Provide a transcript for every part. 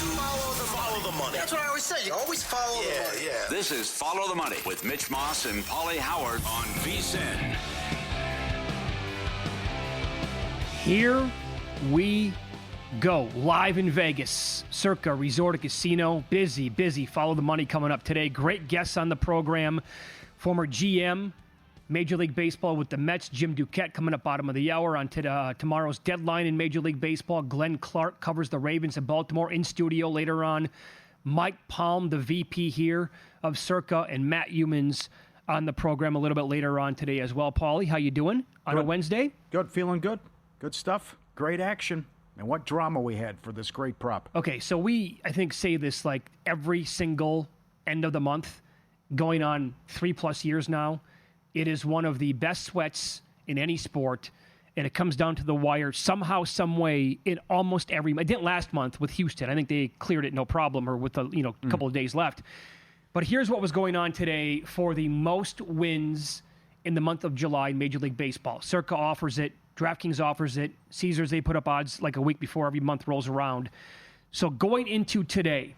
Follow the money. That's what I always say. You always follow the money. Yeah. This is Follow the Money with Mitch Moss and Pauly Howard on VSiN. Here we go. Live in Vegas. Circa Resort and Casino. Busy. Follow the Money coming up today. Great guests on the program. Former GM, Major League Baseball with the Mets, Jim Duquette, coming up bottom of the hour on tomorrow's deadline in Major League Baseball. Glenn Clark covers the Ravens in Baltimore in studio later on. Mike Palm, the VP here of Circa, and Matt Humans on the program a little bit later on today as well. Pauly, how you doing on a Wednesday? Good, feeling good. Good stuff. Great action. And what drama we had for this great prop. Okay, so we, I think, say this like every single end of the month, going on 3+ years now. It is one of the best sweats in any sport, and it comes down to the wire somehow, some way in almost every. It didn't last month with Houston. I think they cleared it no problem, or with a couple of days left. But here's what was going on today for the most wins in the month of July in Major League Baseball. Circa offers it. DraftKings offers it. Caesars, they put up odds like a week before every month rolls around. So going into today,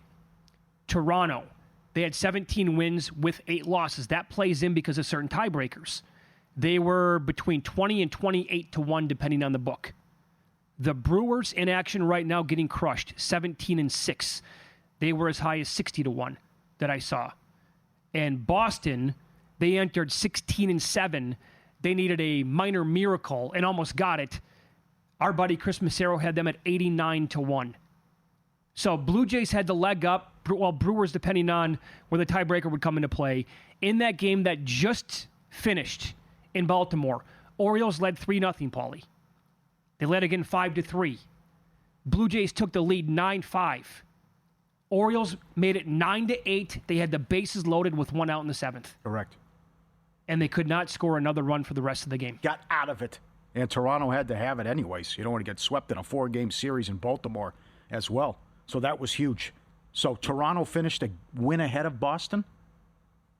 Toronto, they had 17 wins with 8 losses. That plays in because of certain tiebreakers. They were between 20 and 28 to 1, depending on the book. The Brewers in action right now getting crushed, 17 and 6. They were as high as 60 to 1 that I saw. And Boston, they entered 16 and 7. They needed a minor miracle and almost got it. Our buddy Chris Massaro had them at 89 to 1. So Blue Jays had the leg up, while Brewers, depending on where the tiebreaker would come into play. In that game that just finished in Baltimore, Orioles led 3-0, Pauly. They led again 5-3. Blue Jays took the lead 9-5. Orioles made it 9-8. They had the bases loaded with 1 out in the 7th. Correct. And they could not score another run for the rest of the game. Got out of it. And Toronto had to have it anyways. You don't want to get swept in a 4-game series in Baltimore as well. So that was huge. So Toronto finished a win ahead of Boston?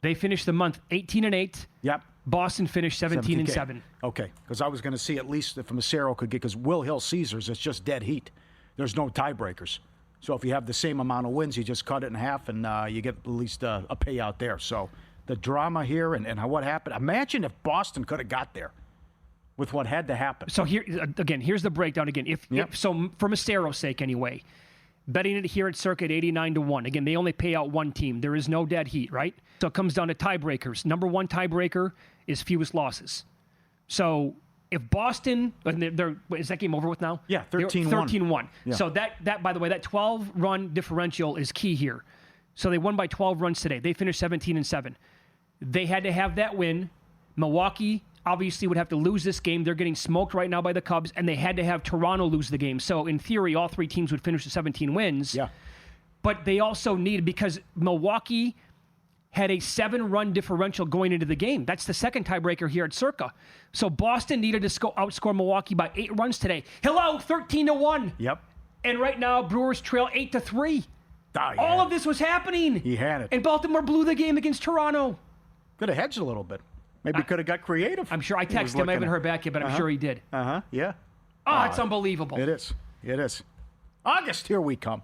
They finished the month 18 and 8. Yep. Boston finished 17 and 7. Okay, because I was going to see at least if Massaro could get, because Will Hill Caesars, it's just dead heat. There's no tiebreakers. So if you have the same amount of wins, you just cut it in half and you get at least a payout there. So the drama here and what happened. Imagine if Boston could have got there with what had to happen. So here again, here's the breakdown again. If so, for Massaro's sake anyway, betting it here at Circa at 89 to 1. Again, they only pay out one team. There is no dead heat, right? So it comes down to tiebreakers. Number one tiebreaker is fewest losses. So if Boston, is that game over with now? Yeah, 13-1. 13-1. Yeah. So that, by the way, that 12-run differential is key here. So they won by 12 runs today. They finished 17 and 7. They had to have that win. Milwaukee obviously would have to lose this game. They're getting smoked right now by the Cubs, and they had to have Toronto lose the game. So in theory, all three teams would finish with 17 wins. Yeah. But they also needed, because Milwaukee had a 7-run differential going into the game. That's the second tiebreaker here at Circa. So Boston needed to outscore Milwaukee by 8 runs today. Hello, 13 to 1. Yep. And right now, Brewers trail 8-3. All of this was happening. He had it. And Baltimore blew the game against Toronto. Could have hedged a little bit. Maybe could have got creative. I'm sure. I texted him. I haven't heard back yet, but I'm sure he did. Yeah. Oh, it's unbelievable. It is. August, here we come.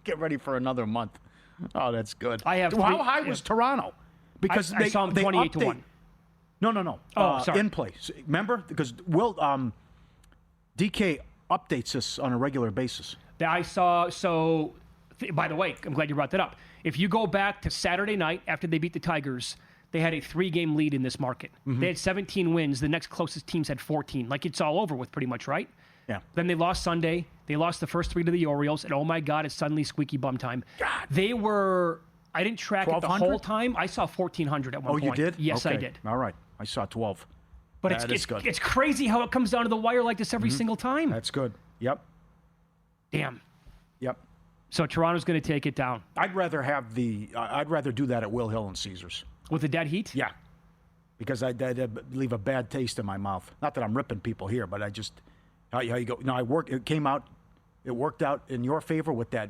Get ready for another month. Oh, that's good. How high was Toronto? Because I saw him 28 to 1. No. Oh, sorry. In place. Remember? Because DK updates us on a regular basis. I saw. So, by the way, I'm glad you brought that up. If you go back to Saturday night after they beat the Tigers, they had a 3-game lead in this market. Mm-hmm. They had 17 wins. The next closest teams had 14. Like, it's all over with pretty much, right? Yeah. Then they lost Sunday. They lost the first 3 to the Orioles. And, oh, my God, it's suddenly squeaky bum time. God. They were – I didn't track it the whole time. I saw 1,400 at one point. Oh, you did? Yes, okay. I did. All right. I saw 12. But it's crazy how it comes down to the wire like this every single time. That's good. Yep. Damn. Yep. So Toronto's going to take it down. I'd rather do that at Will Hill and Caesars. With the dead heat? Yeah. Because I'd leave a bad taste in my mouth. Not that I'm ripping people here, but I just how you go. No, it worked out in your favor with that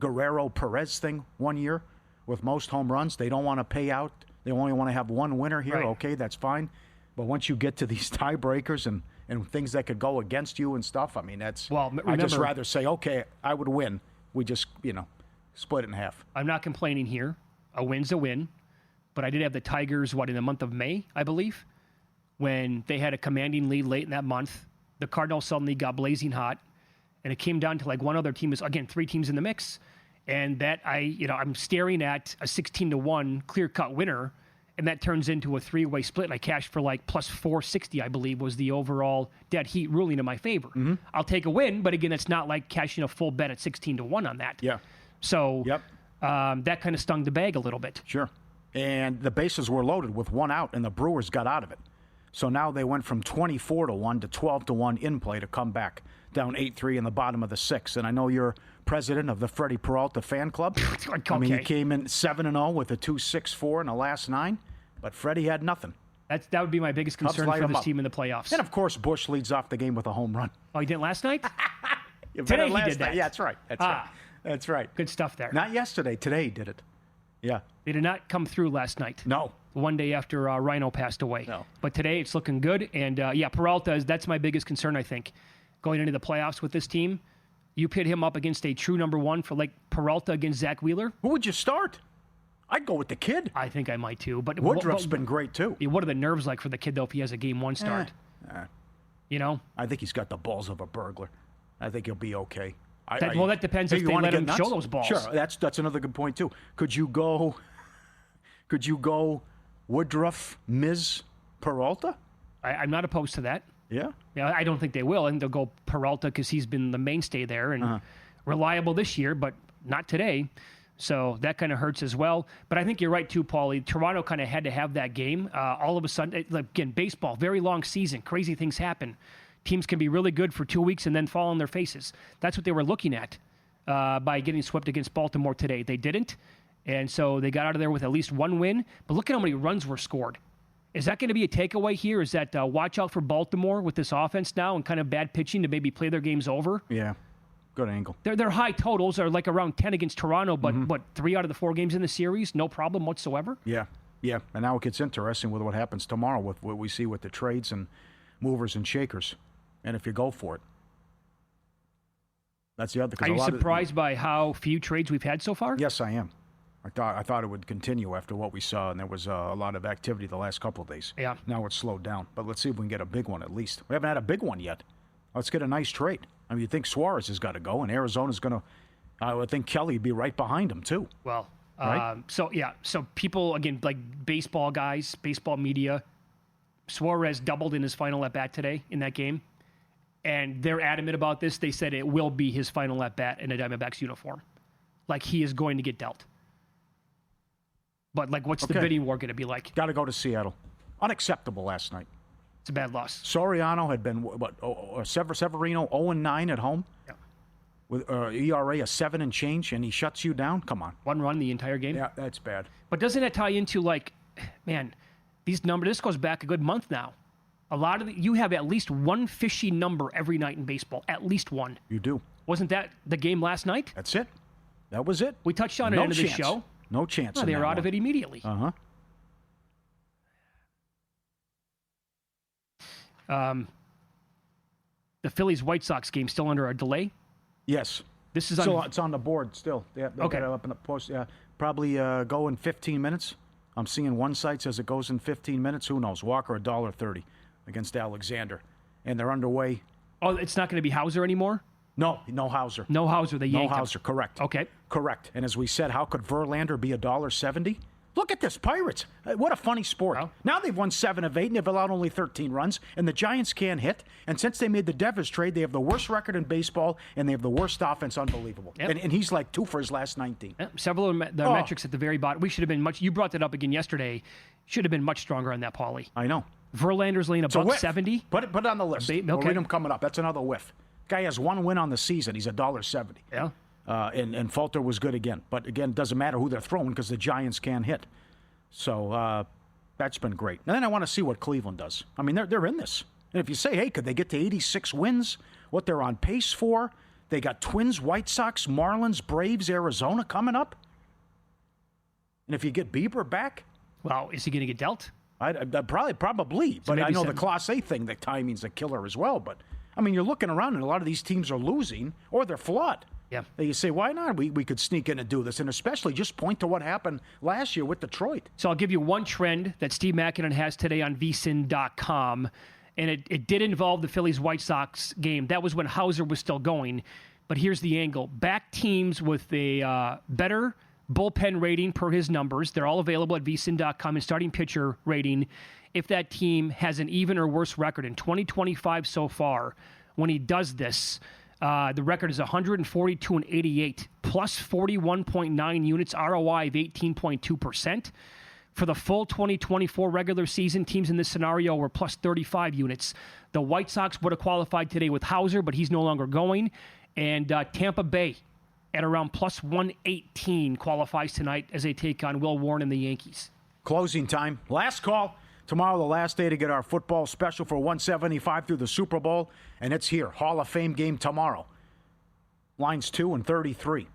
Guerrero Perez thing one year with most home runs. They don't want to pay out. They only want to have one winner here. Right. Okay, that's fine. But once you get to these tiebreakers and things that could go against you and stuff, I mean, that's. Well, remember, I'd just rather say, okay, I would win We just, split it in half. I'm not complaining here. A win's a win. But I did have the Tigers, in the month of May, I believe, when they had a commanding lead late in that month. The Cardinals suddenly got blazing hot, and it came down to like one other team. Again, 3 teams in the mix. And that I'm staring at a 16-1 clear-cut winner, and that turns into a 3-way split. And I cashed for like plus 460, I believe, was the overall dead heat ruling in my favor. Mm-hmm. I'll take a win, but again, it's not like cashing a full bet at 16-1 on that. Yeah. So that kind of stung the bag a little bit. Sure. And the bases were loaded with 1 out, and the Brewers got out of it. So now they went from 24-1 to 12-1 in play to come back down 8-3 in the bottom of the 6th. And I know you're president of the Freddie Peralta fan club. Okay. I mean, he came in 7-0 with a 2.64 in the last 9, but Freddie had nothing. That would be my biggest concern for this team in the playoffs. And, of course, Bush leads off the game with a home run. Oh, he didn't last night? Today he did that. Yeah, that's right. That's right. Good stuff there. Not yesterday. Today he did it. Yeah. They did not come through last night. No. One day after Rhino passed away. No. But today it's looking good. And, Peralta, that's my biggest concern, I think, going into the playoffs with this team. You pit him up against a true number 1 for like Peralta against Zach Wheeler. Who would you start? I'd go with the kid. I think I might too. But Woodruff's been great too. What are the nerves like for the kid, though, if he has a game 1 start? I think he's got the balls of a burglar. I think he'll be okay. That depends if they let him show those balls. Sure, that's another good point too. Could you go Woodruff, Miz, Peralta? I'm not opposed to that. Yeah. Yeah, I don't think they will. I think they'll go Peralta because he's been the mainstay there and reliable this year, but not today. So that kind of hurts as well. But I think you're right too, Pauly. Toronto kind of had to have that game. All of a sudden, again, baseball, very long season. Crazy things happen. Teams can be really good for 2 weeks and then fall on their faces. That's what they were looking at by getting swept against Baltimore today. They didn't, and so they got out of there with at least 1 win. But look at how many runs were scored. Is that going to be a takeaway here? Is that watch out for Baltimore with this offense now and kind of bad pitching to maybe play their games over? Yeah, good angle. Their high totals are like around 10 against Toronto, but 3 out of the 4 games in the series, no problem whatsoever. Yeah. And now it gets interesting with what happens tomorrow with what we see with the trades and movers and shakers. And if you go for it. That's the other. Are you surprised by how few trades we've had so far? Yes, I am. I thought it would continue after what we saw, and there was a lot of activity the last couple of days. Yeah. Now it's slowed down, but let's see if we can get a big one at least. We haven't had a big one yet. Let's get a nice trade. I mean, you think Suarez has got to go, and Arizona's going to. I would think Kelly would be right behind him too. Well, right? So people again like baseball guys, baseball media. Suarez doubled in his final at bat today in that game, and they're adamant about this. They said it will be his final at bat in a Diamondbacks uniform, like he is going to get dealt. But, what's the bidding war going to be like? Got to go to Seattle. Unacceptable last night. It's a bad loss. Soriano had been, Severino 0-9 at home? Yeah. With ERA a 7 and change, and he shuts you down? Come on. 1 run the entire game? Yeah, that's bad. But doesn't that tie into, these numbers? This goes back a good month now. A lot of you have at least one fishy number every night in baseball. At least one. You do. Wasn't that the game last night? That's it. That was it. We touched on it at the end of the show. No chance. No, they were out of it immediately. The Phillies-White Sox game still under a delay? Yes. This is it's on the board still. Yeah, okay. Got it up in the post. Yeah, probably go in 15 minutes. I'm seeing one site says it goes in 15 minutes. Who knows? Walker $1.30 against Alexander, and they're underway. Oh, it's not going to be Hauser anymore? No Hauser. No Hauser. They yanked No Hauser. him. Correct. Okay. Correct. And as we said, how could Verlander be $1.70? Look at this, Pirates. What a funny sport. Well, now they've won 7 of 8, and they've allowed only 13 runs, and the Giants can't hit. And since they made the Devers trade, they have the worst record in baseball, and they have the worst offense. Unbelievable. Yep. And he's like 2 for his last 19. Yep. Several of the metrics at the very bottom. We should have been much. You brought that up again yesterday. Should have been much stronger on that, Pauly. I know. Verlander's laying above 70. Put it on the list. Okay. We'll read him coming up. That's another whiff. Guy has 1 win on the season. He's $1.70. Yeah. And Falter was good again. But again, it doesn't matter who they're throwing because the Giants can't hit. So that's been great. And then I want to see what Cleveland does. I mean, they're in this. And if you say, hey, could they get to 86 wins, what they're on pace for, they got Twins, White Sox, Marlins, Braves, Arizona coming up. And if you get Bieber back. Well, is he going to get dealt? Probably. So but I know the Class A thing, the timing's a killer as well. But, I mean, you're looking around and a lot of these teams are losing or they're flawed. Yeah. You say, why not? We could sneak in and do this, and especially just point to what happened last year with Detroit. So I'll give you one trend that Steve Mackinnon has today on vsin.com, and it did involve the Phillies-White Sox game. That was when Hauser was still going. But here's the angle. Back teams with a better bullpen rating per his numbers. They're all available at vsin.com, and starting pitcher rating if that team has an even or worse record. In 2025 so far, when he does this, the record is 142-88, plus 41.9 units, ROI of 18.2%. For the full 2024 regular season, teams in this scenario were plus 35 units. The White Sox would have qualified today with Hauser, but he's no longer going. And Tampa Bay at around plus 118 qualifies tonight as they take on Will Warren and the Yankees. Closing time. Last call. Tomorrow, the last day to get our football special for 175 through the Super Bowl. And it's here. Hall of Fame game tomorrow. Lines 2 and 33.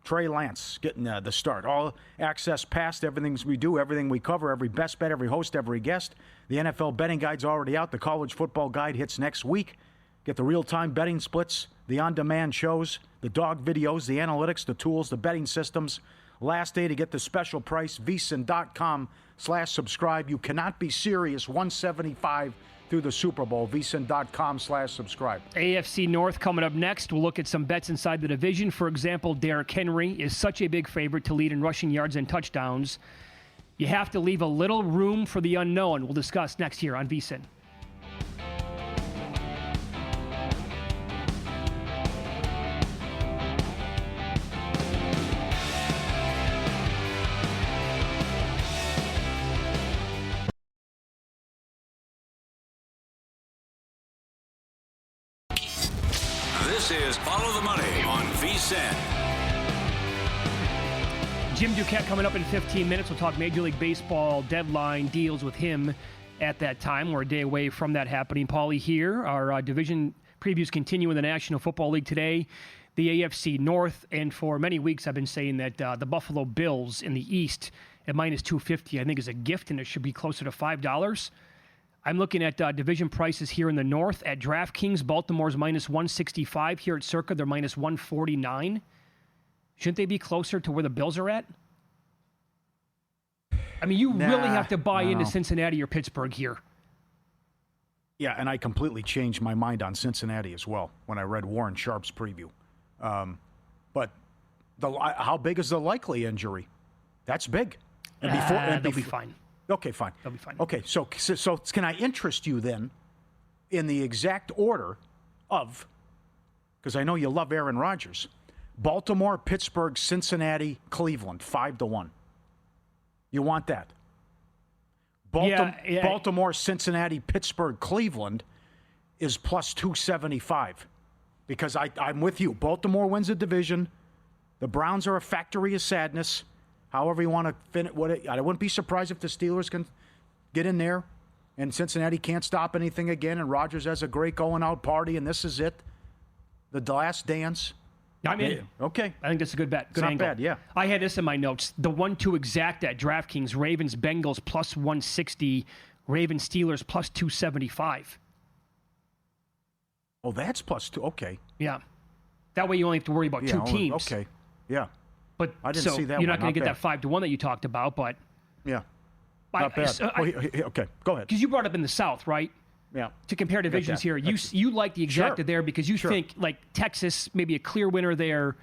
Trey Lance getting the start. All access past everything we do, everything we cover, every best bet, every host, every guest. The NFL betting guide's already out. The college football guide hits next week. Get the real-time betting splits, the on-demand shows, the dog videos, the analytics, the tools, the betting systems. Last day to get the special price, vsin.com/subscribe. You cannot be serious. 175 through the Super Bowl, vsin.com/subscribe. AFC North coming up next. We'll look at some bets inside the division. For example, Derrick Henry is such a big favorite to lead in rushing yards and touchdowns. You have to leave a little room for the unknown. We'll discuss next here on VSiN. This is Follow the Money on VSiN. Jim Duquette coming up in 15 minutes. We'll talk Major League Baseball deadline deals with him at that time. We're a day away from that happening. Pauly here. Our division previews continue in the National Football League today. The AFC North, and for many weeks I've been saying that the Buffalo Bills in the East at minus 250 I think is a gift, and it should be closer to $5. I'm looking at division prices here in the North. At DraftKings, Baltimore's minus 165. Here at Circa, they're minus 149. Shouldn't they be closer to where the Bills are at? I mean, you really have to buy into Cincinnati or Pittsburgh here. Yeah, and I completely changed my mind on Cincinnati as well when I read Warren Sharp's preview. But how big is the likely injury? That's big. And they'll be fine. Okay, fine. They'll be fine. Okay, so can I interest you then in the exact order of, because I know you love Aaron Rodgers, Baltimore, Pittsburgh, Cincinnati, Cleveland, 5-1. You want that? Baltimore, Cincinnati, Pittsburgh, Cleveland is plus 275. Because I'm with you. Baltimore wins the division. The Browns are a factory of sadness. However you want to finish, I wouldn't be surprised if the Steelers can get in there and Cincinnati can't stop anything again and Rodgers has a great going-out party and this is it. The last dance. I'm in. Okay. I think that's a good bet. Good Not angle. bad, yeah. I had this in my notes. The 1-2 exact at DraftKings, Ravens, Bengals plus 160, Ravens, Steelers plus 275. Oh, that's plus 2. Okay. Yeah. That way you only have to worry about two teams. Okay. Yeah. But I didn't see that you're one. not going to get Not that 5-1 that you talked about, but yeah. Not bad. Okay, go ahead. Because you brought up in the South, right? Yeah. To compare divisions here, you like the exacta there because you think like Texas maybe a clear winner there,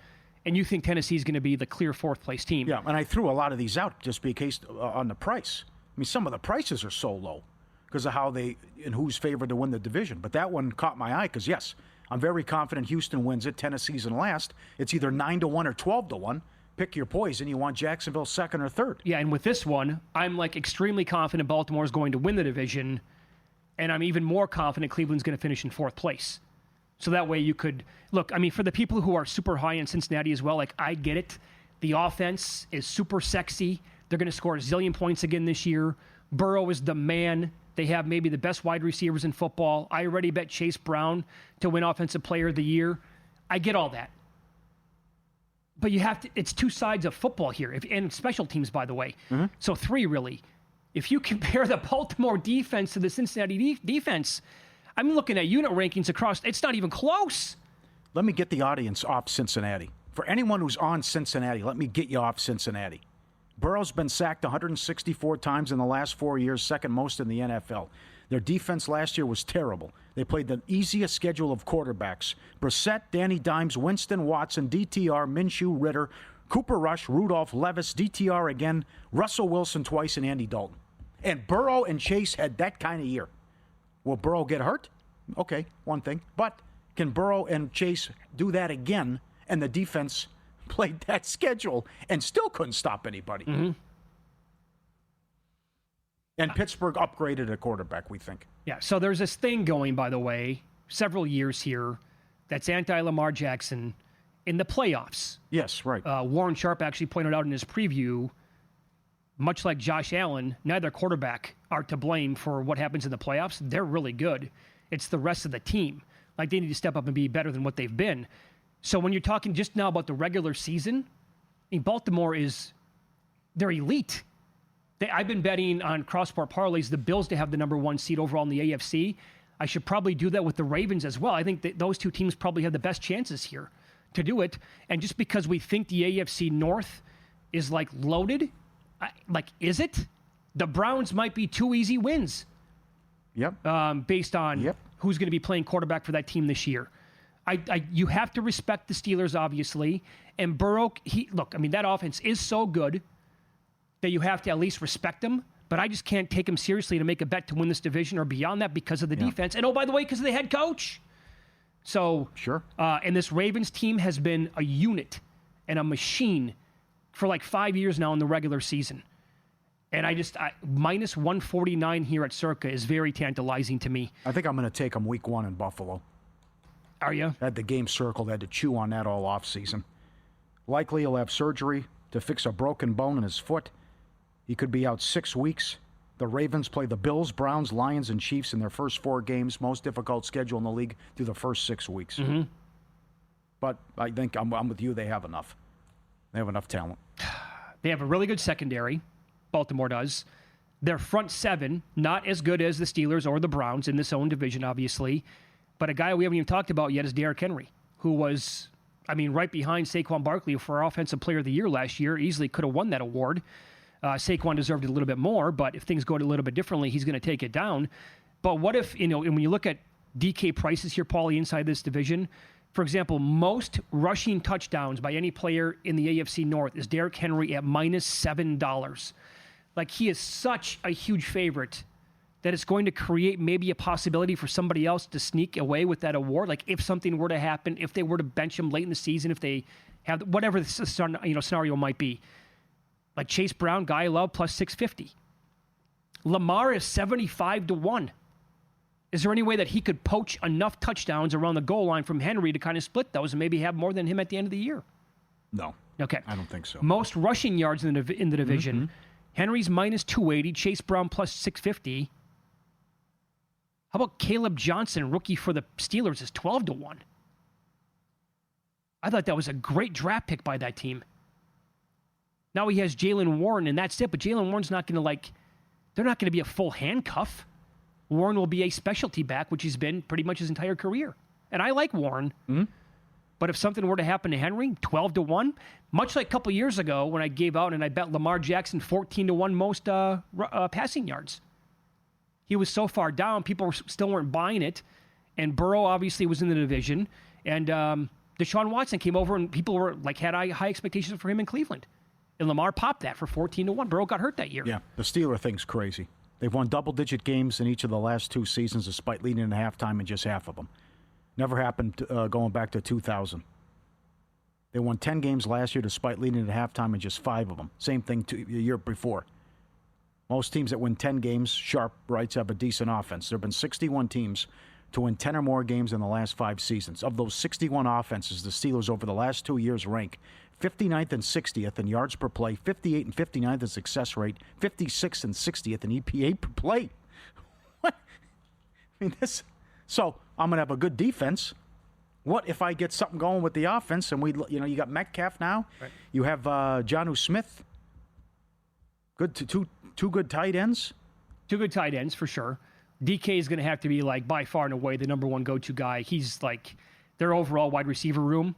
and you think Tennessee's going to be the clear fourth place team. Yeah, and I threw a lot of these out just because on the price. I mean, some of the prices are so low because of how and who's favored to win the division. But that one caught my eye because yes, I'm very confident Houston wins it. Tennessee's in last. It's either 9-1 or 12-1. Pick your poison. You want Jacksonville second or third. Yeah, and with this one, I'm like extremely confident Baltimore's going to win the division, and I'm even more confident Cleveland's going to finish in fourth place. So that way you could look. I mean, for the people who are super high in Cincinnati as well, like I get it. The offense is super sexy. They're going to score a zillion points again this year. Burrow is the man. They have maybe the best wide receivers in football. I already bet Chase Brown to win Offensive Player of the Year. I get all that. But you have to, it's two sides of football here, and special teams, by the way. Mm-hmm. So three, really. If you compare the Baltimore defense to the Cincinnati defense, I'm looking at unit rankings across, it's not even close. let me get the audience off Cincinnati. For anyone who's on Cincinnati, let me get you off Cincinnati. Burrow's been sacked 164 times in the last 4 years, second most in the NFL. Their defense last year was terrible. They played the easiest schedule of quarterbacks. Brissett, Danny Dimes, Winston, Watson, DTR, Minshew, Ritter, Cooper Rush, Rudolph, Levis, DTR again, Russell Wilson twice, and Andy Dalton. And Burrow and Chase had that kind of year. Will Burrow get hurt? Okay, one thing. But can Burrow and Chase do that again? And the defense played that schedule and still couldn't stop anybody. Mm-hmm. And Pittsburgh upgraded a quarterback, we think. Yeah, so there's this thing going, by the way, several years here, that's anti-Lamar Jackson in the playoffs. Yes, right. Warren Sharp actually pointed out in his preview, much like Josh Allen, neither quarterback are to blame for what happens in the playoffs. They're really good. It's the rest of the team. Like, they need to step up and be better than what they've been. So when you're talking just now about the regular season, I mean, Baltimore they're elite. I've been betting on cross-sport parlays the Bills to have the number 1 seed overall in the AFC. I should probably do that with the Ravens as well. I think that those two teams probably have the best chances here to do it. And just because we think the AFC North is like loaded, is it? The Browns might be 2 easy wins. Yep. Based on who's going to be playing quarterback for that team this year. You have to respect the Steelers, obviously. And Burrow, that offense is so good that you have to at least respect them. But I just can't take him seriously to make a bet to win this division or beyond that because of the defense. And, oh, by the way, because of the head coach. So, sure. And this Ravens team has been a unit and a machine for like 5 years now in the regular season. And minus 149 here at Circa is very tantalizing to me. I think I'm going to take him week 1 in Buffalo. Are you? Had the game circled, had to chew on that all offseason. Likely he'll have surgery to fix a broken bone in his foot. He could be out 6 weeks. The Ravens play the Bills, Browns, Lions, and Chiefs in their first 4 games. Most difficult schedule in the league through the first 6 weeks. Mm-hmm. But I think I'm with you. They have enough. They have enough talent. They have a really good secondary. Baltimore does. Their front 7, not as good as the Steelers or the Browns in this own division, obviously. But a guy we haven't even talked about yet is Derrick Henry, who was, right behind Saquon Barkley for Offensive Player of the Year last year. Easily could have won that award. Saquon deserved it a little bit more, but if things go a little bit differently, he's going to take it down. But what if, and when you look at DK prices here, Pauly, inside this division, for example, most rushing touchdowns by any player in the AFC North is Derrick Henry at minus $7. Like, he is such a huge favorite that it's going to create maybe a possibility for somebody else to sneak away with that award. Like, if something were to happen, if they were to bench him late in the season, if they have whatever the scenario might be. Like Chase Brown, guy I love, plus 650. Lamar is 75-1. Is there any way that he could poach enough touchdowns around the goal line from Henry to kind of split those and maybe have more than him at the end of the year? No. Okay. I don't think so. Most rushing yards in the division. Mm-hmm. Henry's minus 280. Chase Brown plus 650. How about Caleb Johnson, rookie for the Steelers, is 12-1? I thought that was a great draft pick by that team. Now he has Jaylen Warren, and that's it. But Jaylen Warren's not going to, they're not going to be a full handcuff. Warren will be a specialty back, which he's been pretty much his entire career. And I like Warren. Mm-hmm. But if something were to happen to Henry, 12-1, much like a couple years ago when I gave out and I bet Lamar Jackson 14-1 most passing yards. He was so far down, people still weren't buying it. And Burrow obviously was in the division. And Deshaun Watson came over and people were had high expectations for him in Cleveland. And Lamar popped that for 14-1. Burrow got hurt that year. Yeah, the Steeler thing's crazy. They've won double-digit games in each of the last 2 seasons despite leading at halftime in just half of them. Never happened going back to 2000. They won 10 games last year despite leading at halftime in just 5 of them. Same thing the year before. Most teams that win 10 games, Sharp writes, have a decent offense. There have been 61 teams to win 10 or more games in the last 5 seasons. Of those 61 offenses, the Steelers over the last 2 years rank 59th and 60th in yards per play, 58th and 59th in success rate, 56th and 60th in EPA per play. What? I mean, this. So I'm going to have a good defense. What if I get something going with the offense and you got Metcalf now? Right. You have Jonnu Smith. Good two good tight ends. 2 good tight ends for sure. DK is going to have to be by far and away the number 1 go-to guy. He's Their overall wide receiver room,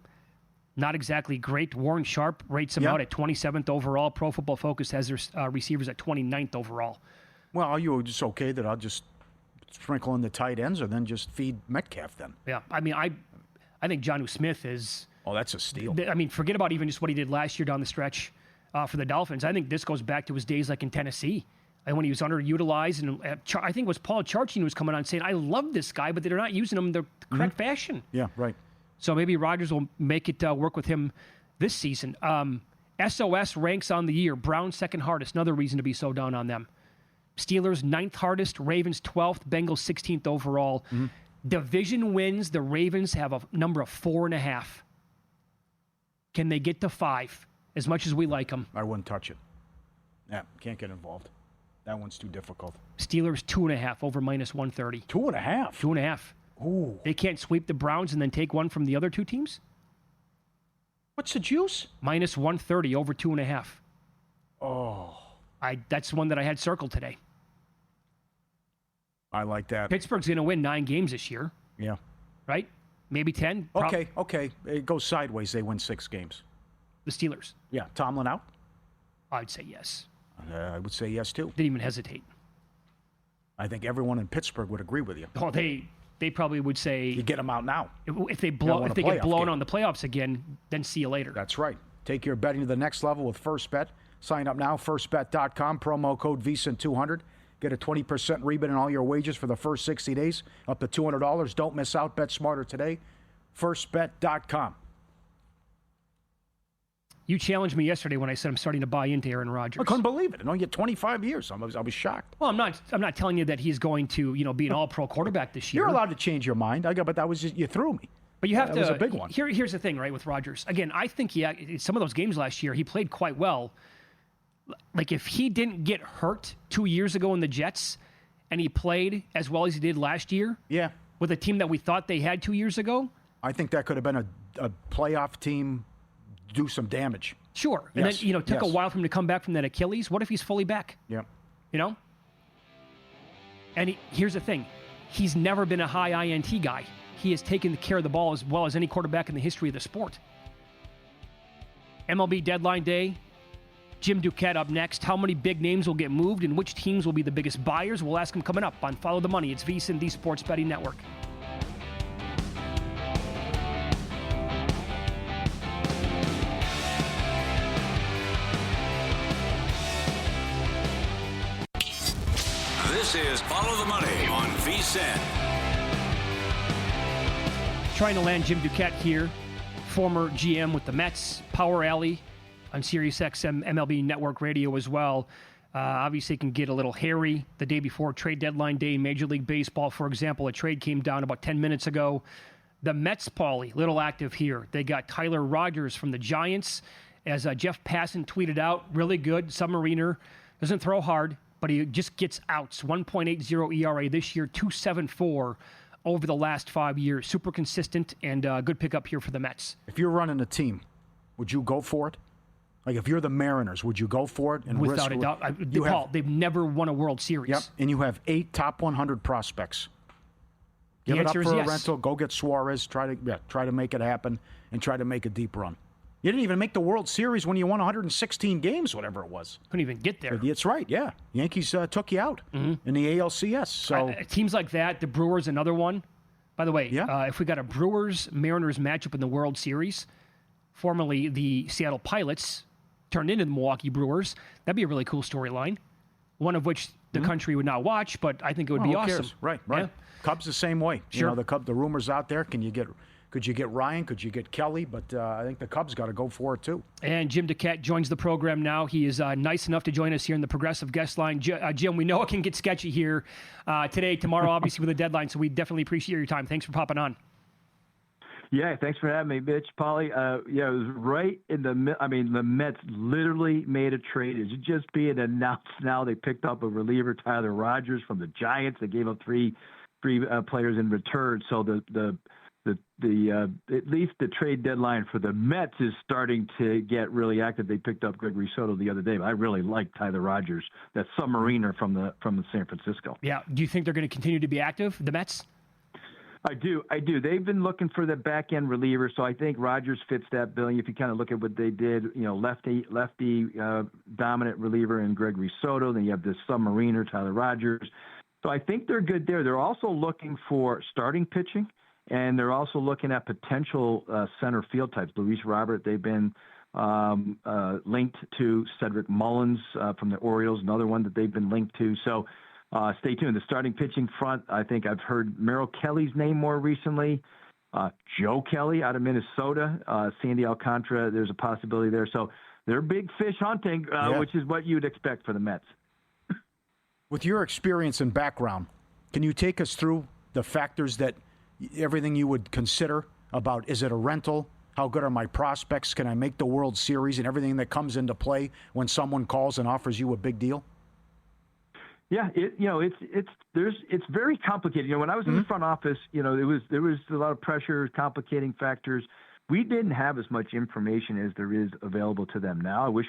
not exactly great. Warren Sharp rates them out at 27th overall. Pro Football Focus has their receivers at 29th overall. Well, are you just okay that I'll just sprinkle in the tight ends or then just feed Metcalf then? Yeah, I mean, I think Jonnu Smith is... Oh, that's a steal. I mean, forget about even just what he did last year down the stretch for the Dolphins. I think this goes back to his days like in Tennessee. And when he was underutilized, and I think it was Paul Charchian who was coming on saying, I love this guy, but they're not using him in the correct fashion. Yeah, right. So maybe Rodgers will make it work with him this season. SOS ranks on the year. Browns second hardest. Another reason to be so down on them. Steelers 9th hardest. Ravens 12th. Bengals 16th overall. Division wins. The Ravens have a number of 4.5. Can they get to 5? As much as we like them. I wouldn't touch it. Yeah, can't get involved. That one's too difficult. Steelers 2.5 over minus 130. 2.5? 2.5. Ooh. They can't sweep the Browns and then take one from the other two teams? What's the juice? Minus 130 over 2.5. Oh. That's one that I had circled today. I like that. Pittsburgh's going to win 9 games this year. Yeah. Right? Maybe 10. Okay. It goes sideways. They win 6 games. The Steelers. Yeah. Tomlin out? I'd say yes. I would say yes, too. Didn't even hesitate. I think everyone in Pittsburgh would agree with you. Oh, they probably would say... You get them out now. If they get blown on the playoffs again, then see you later. That's right. Take your betting to the next level with First Bet. Sign up now, firstbet.com, promo code VSIN200. Get a 20% rebate on all your wages for the first 60 days, up to $200. Don't miss out. Bet smarter today. Firstbet.com. You challenged me yesterday when I said I'm starting to buy into Aaron Rodgers. I couldn't believe it. I know you get 25 years. I was shocked. Well, I'm not telling you that he's going to, be an all-pro quarterback this year. You're allowed to change your mind. But that was just, you threw me. But you have to. That was a big one. Here's the thing, right, with Rodgers. Again, I think some of those games last year, he played quite well. Like, if he didn't get hurt 2 years ago in the Jets and he played as well as he did last year with a team that we thought they had 2 years ago. I think that could have been a playoff team do some damage. Sure. And then, took a while for him to come back from that Achilles. What if he's fully back? Yeah. And here's the thing. He's never been a high INT guy. He has taken care of the ball as well as any quarterback in the history of the sport. MLB deadline day. Jim Duquette up next. How many big names will get moved and which teams will be the biggest buyers? We'll ask him coming up on Follow the Money. It's VSiN, the Sports Betting Network. This is Follow the Money on VSiN. Trying to land Jim Duquette here, former GM with the Mets, Power Alley on SiriusXM MLB Network Radio as well. Obviously, it can get a little hairy the day before trade deadline day in Major League Baseball. For example, a trade came down about 10 minutes ago. The Mets, Pauly, little active here. They got Tyler Rogers from the Giants. As Jeff Passan tweeted out, really good submariner. Doesn't throw hard, but he just gets outs. 1.80 ERA this year, 2.74 over the last 5 years. Super consistent and good pickup here for the Mets. If you're running a team, would you go for it? Like, if you're the Mariners, would you go for it? And without a doubt. They've never won a World Series. Yep, and you have 8 top 100 prospects. Give it up for a rental. Go get Suarez. Try to make it happen and try to make a deep run. You didn't even make the World Series when you won 116 games, whatever it was. Couldn't even get there. That's right, yeah. Yankees took you out in the ALCS. So teams like that, the Brewers, another one. By the way, if we got a Brewers-Mariners matchup in the World Series, formerly the Seattle Pilots turned into the Milwaukee Brewers, that'd be a really cool storyline. One of which the country would not watch, but I think it would be awesome. Cares? Right. Yeah? Cubs the same way. Sure. The rumors out there. Could you get Ryan? Could you get Kelly? But I think the Cubs got to go for it too. And Jim Duquette joins the program now. He is nice enough to join us here in the Progressive Guest Line. Jim, we know it can get sketchy here today, tomorrow, obviously with a deadline. So we definitely appreciate your time. Thanks for popping on. Yeah, thanks for having me, Mitch. Pauly, it was right in the Mets literally made a trade. It's just being announced now. They picked up a reliever, Tyler Rogers, from the Giants. They gave up three players in return. So the at least the trade deadline for the Mets is starting to get really active. They picked up Gregory Soto the other day, but I really like Tyler Rogers, that submariner from the San Francisco. Yeah. Do you think they're going to continue to be active, the Mets? I do. They've been looking for the back end reliever, so I think Rogers fits that billing. If you kind of look at what they did, lefty dominant reliever in Gregory Soto. Then you have this submariner Tyler Rogers. So I think they're good there. They're also looking for starting pitching, and they're also looking at potential center field types. Luis Robert, they've been linked to. Cedric Mullins from the Orioles, another one that they've been linked to. So stay tuned. The starting pitching front, I think I've heard Merrill Kelly's name more recently. Joe Kelly out of Minnesota. Sandy Alcantara, there's a possibility there. So they're big fish hunting, which is what you'd expect for the Mets. With your experience and background, can you take us through the factors that everything you would consider about, is it a rental? How good are my prospects? Can I make the World Series, and everything that comes into play when someone calls and offers you a big deal? Yeah, it's very complicated. When I was in the front office, there was a lot of pressure, complicating factors. We didn't have as much information as there is available to them now. I wish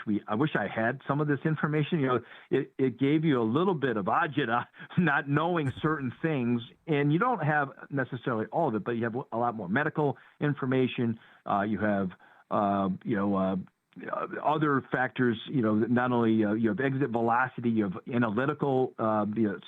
I had some of this information. It gave you a little bit of agita, not knowing certain things, and you don't have necessarily all of it, but you have a lot more medical information. You have other factors. Not only you have exit velocity, you have analytical.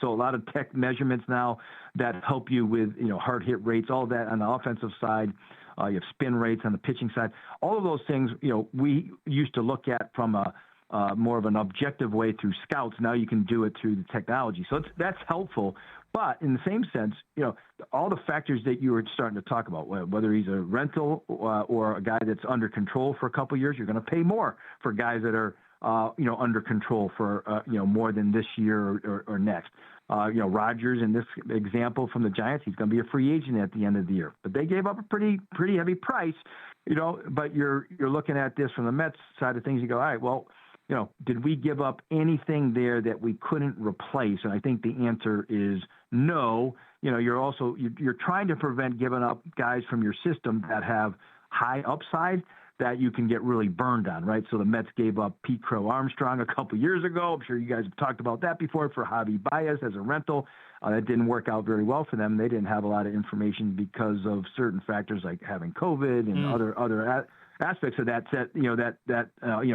So a lot of tech measurements now that help you with hard hit rates, all that on the offensive side. You have spin rates on the pitching side. All of those things, we used to look at from a more of an objective way through scouts. Now you can do it through the technology. So that's helpful. But in the same sense, all the factors that you were starting to talk about, whether he's a rental or a guy that's under control for a couple of years, you're going to pay more for guys that are, under control for, more than this year or next. Rogers, in this example from the Giants, he's going to be a free agent at the end of the year. But they gave up a pretty heavy price, but you're looking at this from the Mets side of things. You go, all right, well, did we give up anything there that we couldn't replace? And I think the answer is no. You're trying to prevent giving up guys from your system that have high upside that you can get really burned on, right? So the Mets gave up Pete Crow Armstrong a couple years ago. I'm sure you guys have talked about that before, for Javi Baez as a rental. That didn't work out very well for them. They didn't have a lot of information because of certain factors like having COVID and other aspects of that.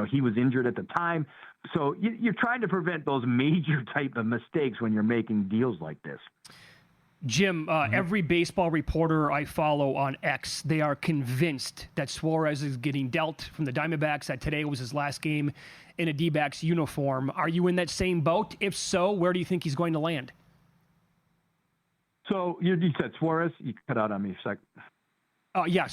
He was injured at the time. So you're trying to prevent those major type of mistakes when you're making deals like this. Jim, every baseball reporter I follow on X, they are convinced that Suarez is getting dealt from the Diamondbacks, that today was his last game in a D-backs uniform. Are you in that same boat? If so, where do you think he's going to land? So you said Suarez? You cut out on me a second. Yeah,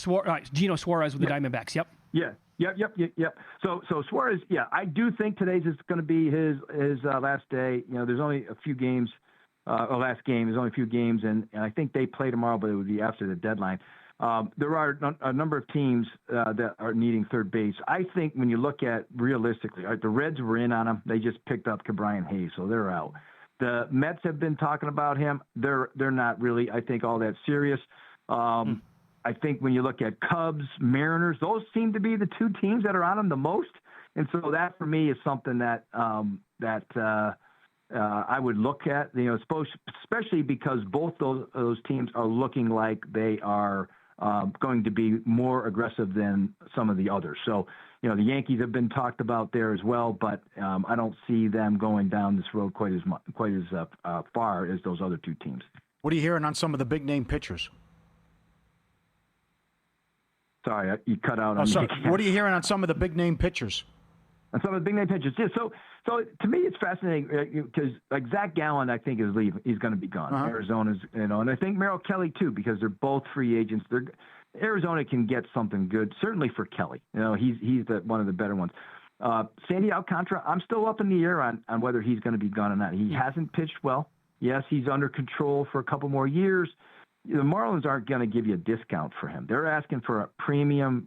Gino Suarez with the Diamondbacks, yep. Yeah. Yep. So Suarez, I do think today's is going to be his last day. There's only a few games. Last game. There's only a few games, and I think they play tomorrow, but it would be after the deadline. There are a number of teams that are needing third base. I think when you look at realistically, the Reds were in on him. They just picked up Ke'Bryan Hayes, so they're out. The Mets have been talking about him. They're not really, I think, all that serious. I think when you look at Cubs, Mariners, those seem to be the two teams that are on him the most, and so that for me is something that I would look at, especially because both those teams are looking like they are going to be more aggressive than some of the others. So, the Yankees have been talked about there as well, but I don't see them going down this road quite as far as those other two teams. What are you hearing on some of the big name pitchers? Sorry, you cut out on me. What are you hearing on some of the big name pitchers? And some of the big name pitchers. Yeah, so to me, it's fascinating because like Zach Gallen, I think is leaving. He's going to be gone. Arizona's, and I think Merrill Kelly too, because they're both free agents. Arizona can get something good, certainly for Kelly. He's one of the better ones. Sandy Alcantara, I'm still up in the air on whether he's going to be gone or not. He hasn't pitched well. Yes, he's under control for a couple more years. The Marlins aren't going to give you a discount for him. They're asking for a premium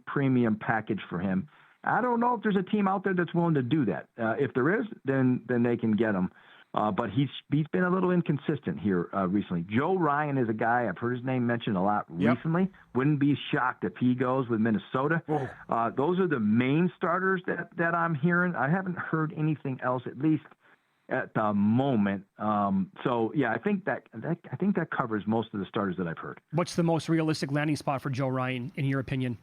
package for him. I don't know if there's a team out there that's willing to do that. If there is, then they can get him. But he's been a little inconsistent here recently. Joe Ryan is a guy I've heard his name mentioned a lot recently. Wouldn't be shocked if he goes with Minnesota. Those are the main starters that I'm hearing. I haven't heard anything else, at least at the moment. So yeah, I think that covers most of the starters that I've heard. What's the most realistic landing spot for Joe Ryan, in your opinion?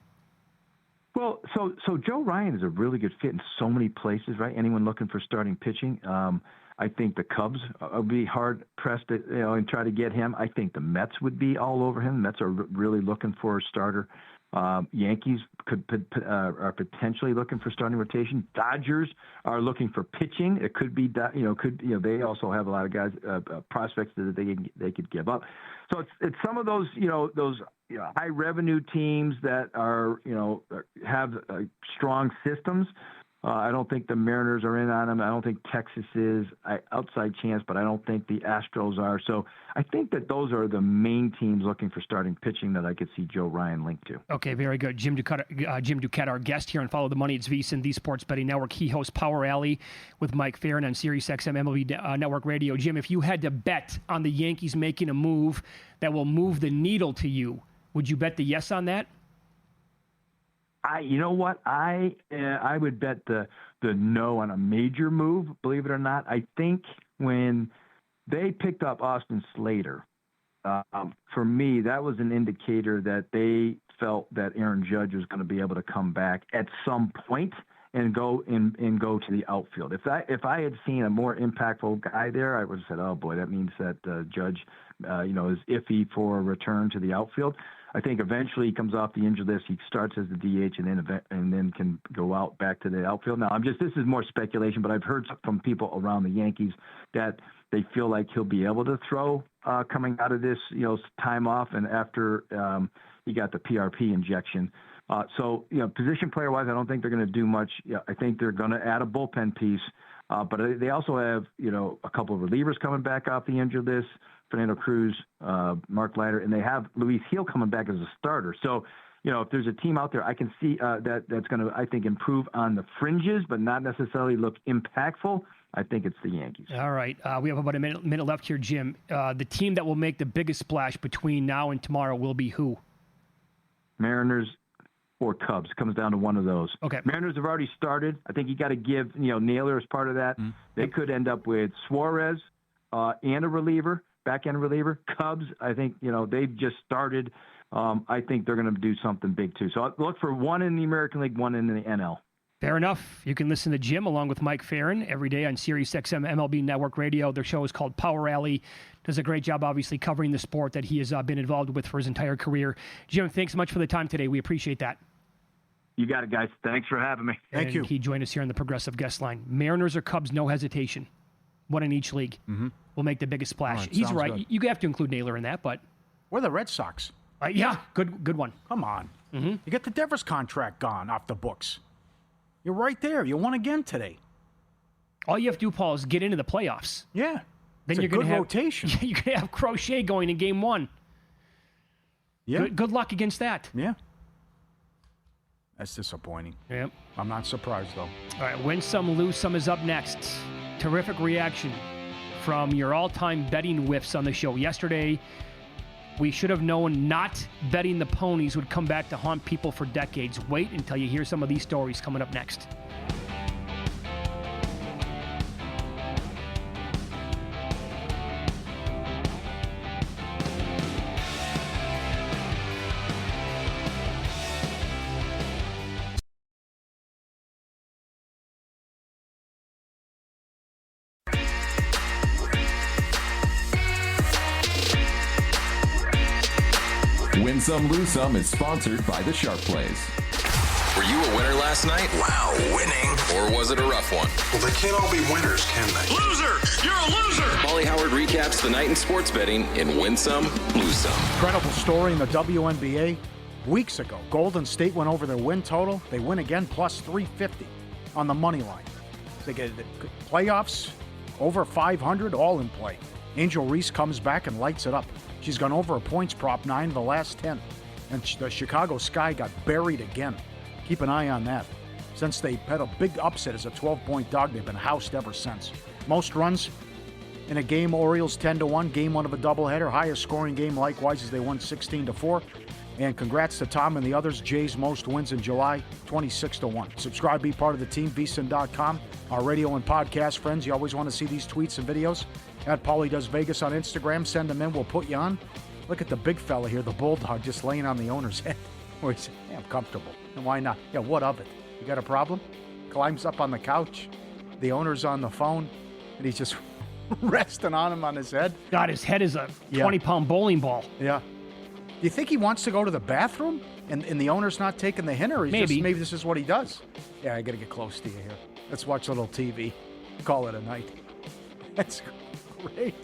Well, so Joe Ryan is a really good fit in so many places, right? Anyone looking for starting pitching, I think the Cubs would be hard pressed to, and try to get him. I think the Mets would be all over him. Mets are really looking for a starter. Yankees are potentially looking for starting rotation. Dodgers are looking for pitching. It could be, they also have a lot of guys, prospects that they could give up. So it's some of those, high revenue teams that are, have strong systems. I don't think the Mariners are in on them. I don't think Texas is. Outside chance, but I don't think the Astros are. So I think that those are the main teams looking for starting pitching that I could see Joe Ryan linked to. Okay, very good. Jim Duquette, our guest here on Follow the Money. It's VSiN, the Sports Betting Network. He hosts Power Alley with Mike Farron on Sirius XM MLB Network Radio. Jim, if you had to bet on the Yankees making a move that will move the needle to you, would you bet the yes on that? You know what? I would bet the no on a major move, believe it or not. I think when they picked up Austin Slater, for me, that was an indicator that they felt that Aaron Judge was going to be able to come back at some point and go to the outfield. If I had seen a more impactful guy there, I would have said, oh boy, that means that Judge, is iffy for a return to the outfield. I think eventually he comes off the injured list. He starts as the DH and then can go out back to the outfield. Now, this is more speculation, but I've heard from people around the Yankees that they feel like he'll be able to throw coming out of this, time off and after he got the PRP injection. So, position player wise, I don't think they're going to do much. I think they're going to add a bullpen piece, but they also have, a couple of relievers coming back off the injured list. Fernando Cruz, Mark Leiter, and they have Luis Gil coming back as a starter. So, if there's a team out there, I can see that's going to, I think, improve on the fringes, but not necessarily look impactful. I think it's the Yankees. All right. We have about a minute left here, Jim. The team that will make the biggest splash between now and tomorrow will be who? Mariners or Cubs. Comes down to one of those. Okay. Mariners have already started. I think you got to give, Naylor as part of that. Mm-hmm. They could end up with Suarez and a reliever. Back-end reliever. Cubs, I think, they've just started. I think they're going to do something big, too. So look for one in the American League, one in the NL. Fair enough. You can listen to Jim along with Mike Farron every day on Sirius XM MLB Network Radio. Their show is called Power Alley. Does a great job, obviously, covering the sport that he has been involved with for his entire career. Jim, thanks so much for the time today. We appreciate that. You got it, guys. Thanks for having me. Thank you. He joined us here on the Progressive Guest Line. Mariners or Cubs, no hesitation. One in each league will make the biggest splash. He's right. Good. You have to include Naylor in that, but we're the Red Sox. Yeah, good one. Come on. You get the Devers contract gone off the books. You're right there. You won again today. All you have to do, Paul, is get into the playoffs. Yeah. Then you're going to have rotation. You're going to have Crochet going in game one. Yeah. Good luck against that. Yeah. That's disappointing. Yep. I'm not surprised, though. All right, win some, lose some is up next. Terrific reaction from your all-time betting whiffs on the show. Yesterday, we should have known not betting the ponies would come back to haunt people for decades. Wait until you hear some of these stories coming up next. Win Some, Lose Some is sponsored by the Sharp Plays. Were you a winner last night? Wow, winning. Or was it a rough one? Well, they can't all be winners, can they? Loser! You're a loser! Pauly Howard recaps the night in sports betting in Win Some, Lose Some. Incredible story in the WNBA. Weeks ago, Golden State went over their win total. They win again, plus 350 on the money line. They get the playoffs, over 500, all in play. Angel Reese comes back and lights it up. She's gone over a points prop 9 of the last 10. And the Chicago Sky got buried again. Keep an eye on that. Since they had a big upset as a 12-point dog, they've been housed ever since. Most runs in a game, Orioles 10-1, game one of a doubleheader. Highest scoring game, likewise, as they won 16-4. And congrats to Tom and the others. Jay's most wins in July, 26-1. Subscribe, be part of the team, vsin.com. Our radio and podcast friends, you always want to see these tweets and videos. At Pauly Does Vegas on Instagram. Send them in. We'll put you on. Look at the big fella here, the bulldog, just laying on the owner's head. Where he's, yeah, I'm comfortable. And why not? Yeah, what of it? You got a problem? Climbs up on the couch. The owner's on the phone. And he's just resting on him on his head. God, his head is a 20-pound bowling ball. Yeah. Do you think he wants to go to the bathroom and the owner's not taking the hint, or maybe this is what he does? Yeah, I got to get close to you here. Let's watch a little TV. Call it a night. That's great.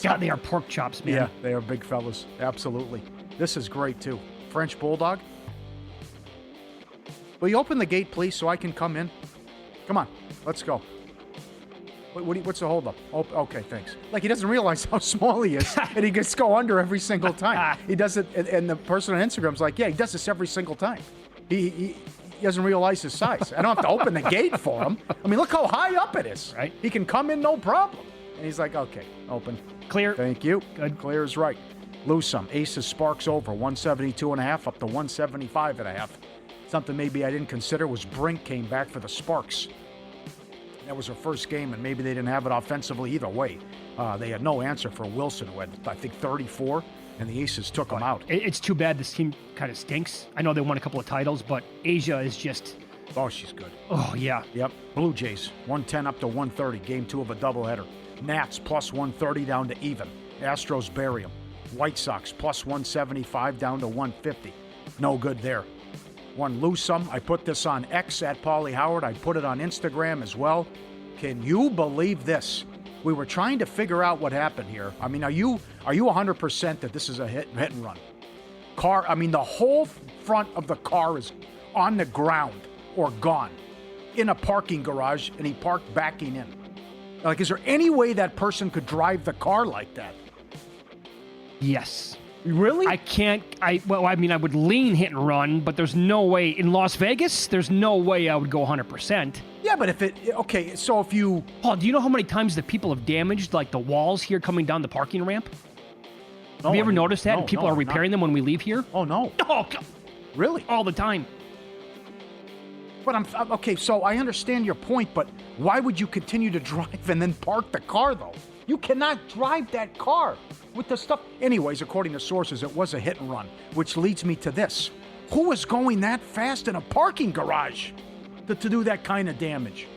God, they are pork chops, man. Yeah, they are big fellas. Absolutely. This is great, too. French Bulldog. Will you open the gate, please, so I can come in? Come on. Let's go. What's the holdup? Oh, okay, thanks. Like, he doesn't realize how small he is, and he gets go under every single time. He does it, and the person on Instagram's like, yeah, he does this every single time. He doesn't realize his size. I don't have to open the gate for him. I mean, look how high up it is. Right. He can come in no problem. And he's like, okay, open. Clear. Thank you. Good. Clear is right. Lose some. Aces sparks over. 172.5 up to 175.5. Something maybe I didn't consider was Brink came back for the Sparks. That was her first game, and maybe they didn't have it offensively either way. They had no answer for Wilson, who had, I think, 34, and the Aces took him out. It's too bad this team kind of stinks. I know they won a couple of titles, but Asia is just... Oh, she's good. Oh, yeah. Yep. Blue Jays, 110 up to 130. Game 2 of a doubleheader. Nats, plus 130 down to even. Astros bury them. White Sox, plus 175 down to 150. No good there. One lose some. I put this on X at Pauly Howard. I put it on Instagram as well. Can you believe this? We were trying to figure out what happened here. I mean, are you 100% that this is a hit and run? Car, I mean, the whole front of the car is on the ground or gone in a parking garage, and he parked backing in. Like, is there any way that person could drive the car like that? Yes. Really? I can't. I would lean hit and run, but there's no way. In Las Vegas, there's no way I would go 100%. Yeah, but so if you... Paul, do you know how many times the people have damaged, like, the walls here coming down the parking ramp? Have you ever noticed that? And people are repairing them when we leave here? Oh, no. Oh, God. Really? All the time. But okay, so I understand your point, but why would you continue to drive and then park the car, though? You cannot drive that car with the stuff. Anyways, according to sources, it was a hit and run, which leads me to this. Who is going that fast in a parking garage to do that kind of damage?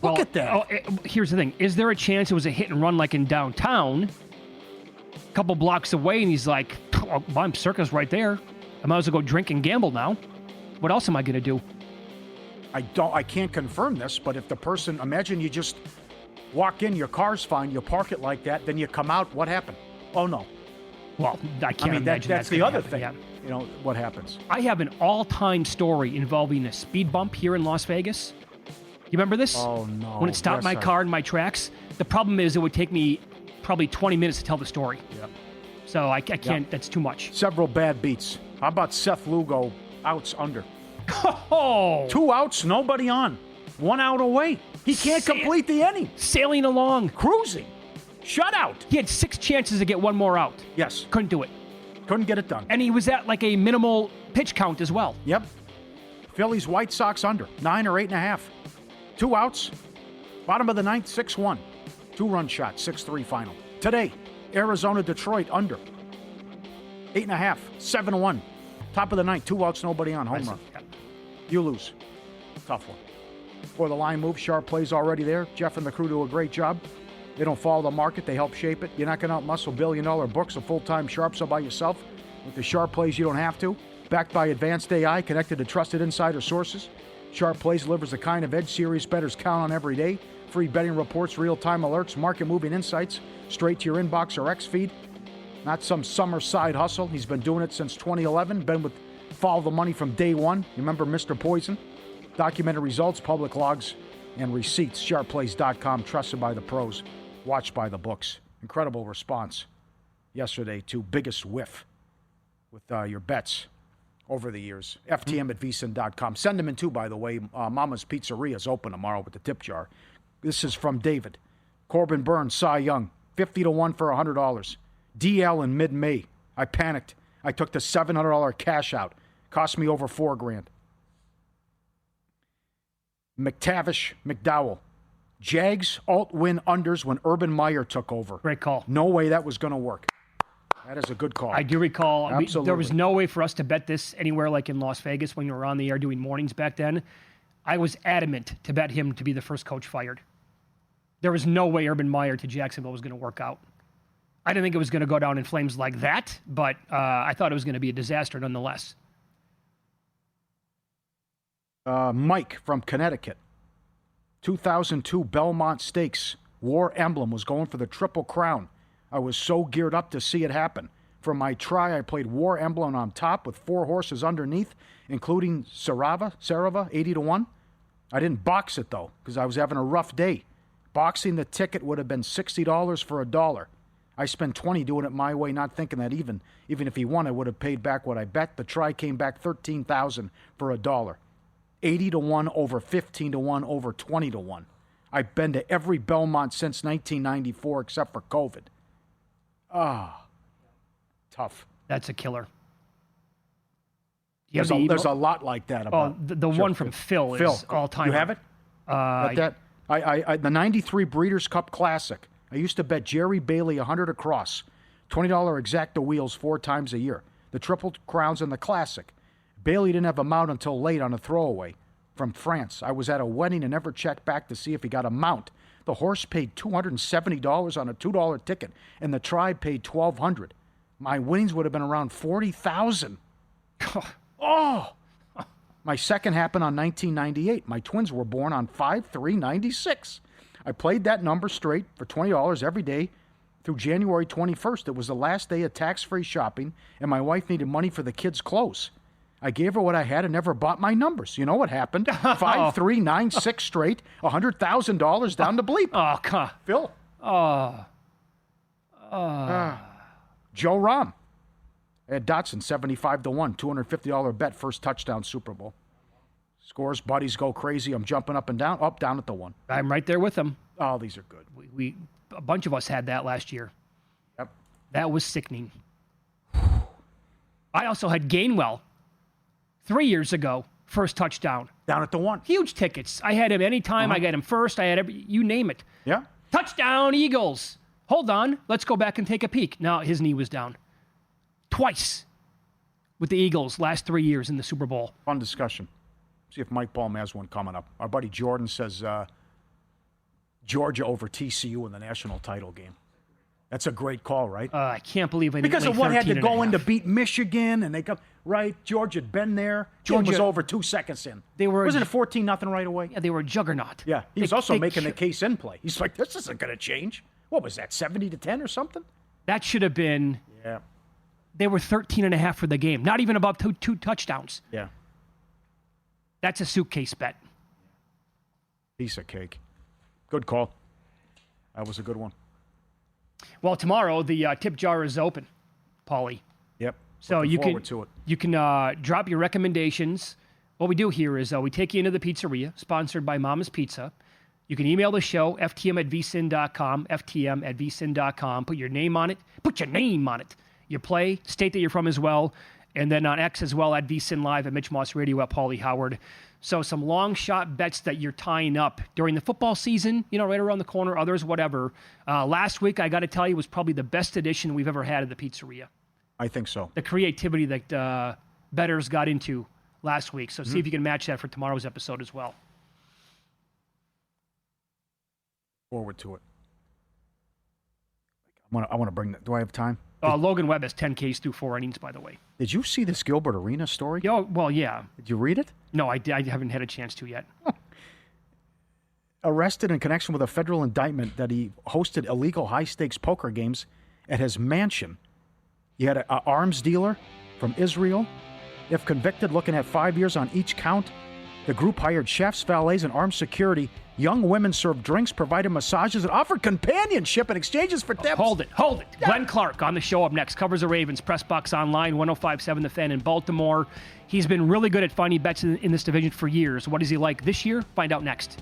Look at that. Here's the thing. Is there a chance it was a hit and run like in downtown, a couple blocks away, and he's like, oh, I'm circus right there. I might as well go drink and gamble now. What else am I going to do? I can't confirm this, but if the person, imagine you just walk in, your car's fine, you park it like that, then you come out, what happened? Oh, no. Well, I can't imagine that's the other happen. thing. Yeah. You know, what happens? I have an all-time story involving a speed bump here in Las Vegas. You remember this? Oh, no. When it stopped my car in my tracks. The problem is it would take me probably 20 minutes to tell the story. Yep. So I can't, that's too much. Several bad beats. How about Seth Lugo, outs under? Oh! 2 outs, nobody on. 1 out away. He can't complete the inning. Sailing along. Cruising. Shutout. He had 6 chances to get 1 more out. Yes. Couldn't do it. Couldn't get it done. And he was at like a minimal pitch count as well. Yep. Phillies, White Sox under. 9 or 8.5. 2 outs. Bottom of the 9th, 6-1. 2-run shot, 6-3 final. Today, Arizona, Detroit under. 8.5, 7-1. Top of the 9th, 2 outs, nobody on. Home run. You lose. Tough one. Before the line moves, sharp plays already there. Jeff and the crew do a great job. They don't follow the market. They help shape it. You're not going to outmuscle billion-dollar books of full-time sharps all by yourself. With the sharp plays, you don't have to. Backed by advanced AI, connected to trusted insider sources. Sharp Plays delivers the kind of edge serious bettors count on every day. Free betting reports, real-time alerts, market-moving insights, straight to your inbox or X feed. Not some summer side hustle. He's been doing it since 2011. Been with Follow the Money from day one. You remember Mr. Poison? Documented results, public logs, and receipts. SharpPlays.com, trusted by the pros, watched by the books. Incredible response yesterday to biggest whiff with your bets over the years. FTM at vsin.com. Send them in too, by the way. Mama's Pizzeria is open tomorrow with the tip jar. This is from David. Corbin Burns, Cy Young, 50-1 for $100. DL in mid-May. I panicked. I took the $700 cash out. Cost me over $4,000. McTavish, McDowell. Jags alt-win unders when Urban Meyer took over. Great call. No way that was going to work. That is a good call. I do recall. Absolutely. There was no way for us to bet this anywhere like in Las Vegas when you were on the air doing mornings back then. I was adamant to bet him to be the first coach fired. There was no way Urban Meyer to Jacksonville was going to work out. I didn't think it was going to go down in flames like that, but I thought it was going to be a disaster nonetheless. Mike from Connecticut. 2002 Belmont Stakes. War Emblem was going for the Triple Crown. I was so geared up to see it happen. For my try, I played War Emblem on top with 4 horses underneath, including Sarava, 80-1. I didn't box it, though, because I was having a rough day. Boxing the ticket would have been $60 for $1. I spent $20 doing it my way, not thinking that even if he won, I would have paid back what I bet. The try came back $13,000 for $1. 80-1 over 15-1 over 20-1. I've been to every Belmont since 1994 except for COVID. Tough. That's a killer. There's a lot like that. About the one from Phil is all-time. You have it? The 93 Breeders' Cup Classic. I used to bet Jerry Bailey 100 across. $20 exacta wheels 4 times a year. The Triple Crowns and the Classic. Bailey didn't have a mount until late on a throwaway from France. I was at a wedding and never checked back to see if he got a mount. The horse paid $270 on a $2 ticket, and the tribe paid $1,200. My winnings would have been around $40,000. Oh! My second happened on 1998. My twins were born on 5/3/96. I played that number straight for $20 every day through January 21st. It was the last day of tax-free shopping, and my wife needed money for the kids' clothes. I gave her what I had and never bought my numbers. You know what happened? 5/3/96 straight, $100,000 down the bleep. Oh, God. Phil. Joe Rahm. I had Dotson 75-1, $250 bet, first touchdown Super Bowl. Scores, buddies go crazy. I'm jumping up and down, down at the 1. I'm right there with them. Oh, these are good. We a bunch of us had that last year. Yep. That was sickening. I also had Gainwell 3 years ago, first touchdown. Down at the 1. Huge tickets. I had him anytime. I got him first. I had you name it. Yeah. Touchdown, Eagles. Hold on. Let's go back and take a peek. Now his knee was down. Twice with the Eagles last 3 years in the Super Bowl. Fun discussion. See if Mike Palm has one coming up. Our buddy Jordan says Georgia over TCU in the national title game. That's a great call, right? I can't believe I didn't because lay of what had to go in to 13.5. beat Michigan, and they come right. Georgia had been there. Georgia was over 2 seconds in. Wasn't it 14-0 right away? Yeah, they were a juggernaut. Yeah, he was also making the case in play. He's like, this isn't going to change. What was that, 70-10 or something? That should have been. Yeah. They were 13.5 for the game. Not even above two touchdowns. Yeah. That's a suitcase bet. Piece of cake. Good call. That was a good one. Well, tomorrow the tip jar is open, Pauly. Yep. So Looking you forward can to it. you can drop your recommendations. What we do here is we take you into the pizzeria, sponsored by Mama's Pizza. You can email the show, ftm@vsin.com, ftm@vsin.com. Put your name on it. Put your name on it. You play, state that you're from as well, and then on X as well, at VSIN Live, at Mitch Moss Radio, at Pauly Howard. So some long shot bets that you're tying up during the football season, right around the corner, others, whatever. Last week, I got to tell you, was probably the best edition we've ever had at the pizzeria. I think so. The creativity that bettors got into last week. So see if you can match that for tomorrow's episode as well. Forward to it. I want to bring that. Do I have time? Logan Webb has 10 Ks through 4 innings, by the way. Did you see this Gilbert Arena story? Well, yeah. Did you read it? No, I haven't had a chance to yet. Arrested in connection with a federal indictment that he hosted illegal high-stakes poker games at his mansion. He had an arms dealer from Israel. If convicted, looking at 5 years on each count. The group hired chefs, valets, and armed security. Young women served drinks, provided massages, and offered companionship in exchanges for tips. Hold it. Yeah. Glenn Clark on the show up next. Covers the Ravens. Press Box Online, 105.7 The Fan in Baltimore. He's been really good at finding bets in this division for years. What is he like this year? Find out next.